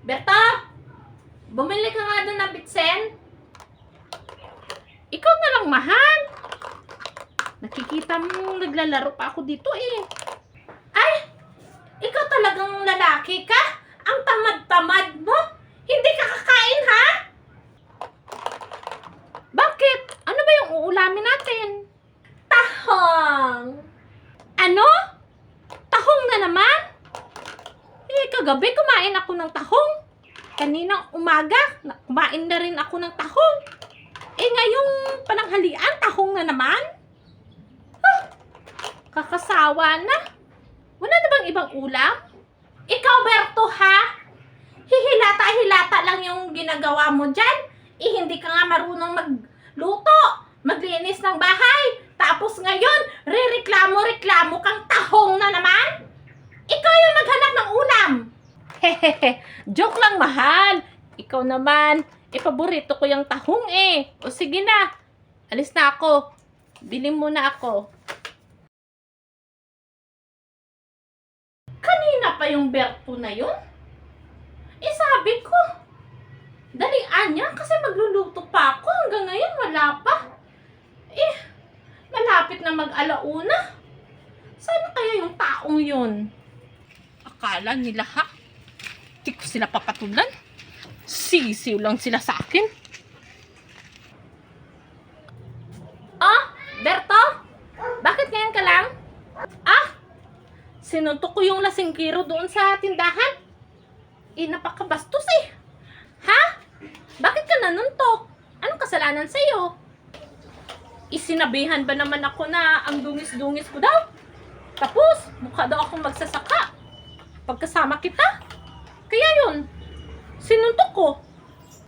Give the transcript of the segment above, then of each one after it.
Berta! Bumili ka nga doon ng bitsen. Ikaw na lang, mahal. Nakikita mo naglalaro pa ako dito eh. Ay! Ikaw talagang lalaki ka? Ang tamad-tamad mo? Hindi ka kakain, ha? Bakit? Ano ba yung uulamin natin? Tahong! Ano? Tahong na naman? Eh, kagabi kumain ako ng tahong. Kaninang umaga, kumain na rin ako ng tahong. Eh, ngayong pananghalian, tahong na naman? Huh, kakasawa na. Wala na bang ibang ulam? Ikaw, Berto, ha? Hihilata-hilata lang yung ginagawa mo dyan. Eh, hindi ka nga marunong magluto, maglinis ng bahay. Tapos ngayon, rereklamo-reklamo kang tahong na naman? Ikaw yung maghanap ng ulam. Hehehe, joke lang, mahal. Ikaw naman, paborito ko yung tahong eh. O sige na, alis na ako. Bili muna ako. Kanina pa yung Berto na yun? Eh sabi ko, dalian niya kasi magluluto pa ako. Hanggang ngayon wala pa. Eh, malapit na mag-alauna. Sana kaya yung taong yun? Akala nila ha? Di ko sila papatulan. Sisiw lang sila sa akin. Oh, Berto? Bakit ngayon ka lang? Ah, sinuntok ko yung lasingkiro doon sa tindahan. Eh, napakabastos eh. Ha? Bakit ka nanuntok? Anong kasalanan sa'yo? Isinabihan ba naman ako na ang dungis-dungis ko daw? Tapos, mukha daw akong magsasaka. Pagkasama kita. Kaya yun, sinuntok ko.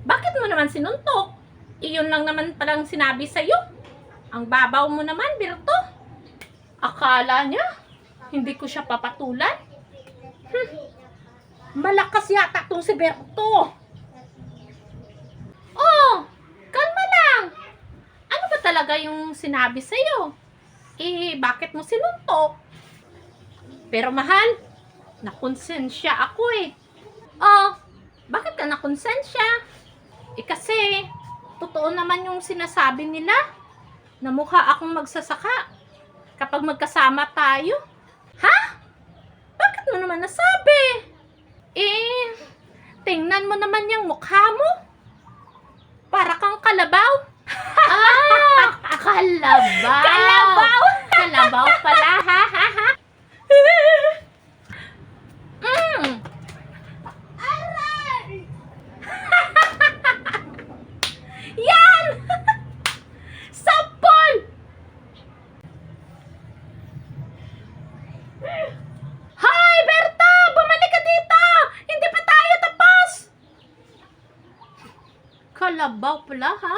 Bakit mo naman sinuntok? Iyon lang naman palang sinabi sa'yo. Ang babaw mo naman, Berto. Akala niya, hindi ko siya papatulan. Malakas yata tong si Berto. Oh, kalma lang. Ano ba talaga yung sinabi sa'yo? Eh, bakit mo sinuntok? Pero mahal, nakonsensya ako eh. Oh, bakit ka nakonsensya? Eh kasi, totoo naman yung sinasabi nila na mukha akong magsasaka kapag magkasama tayo. Ha? Bakit mo naman nasabi? Eh, tingnan mo naman yung mukha mo. Para kang kalabaw. Ah, kalabaw. Kalabaw. Kalabaw pala, ha? Yan! Sampol! Hoy, Berta! Bumalik ka dito! Hindi pa tayo tapos! Kalabaw pala, ha?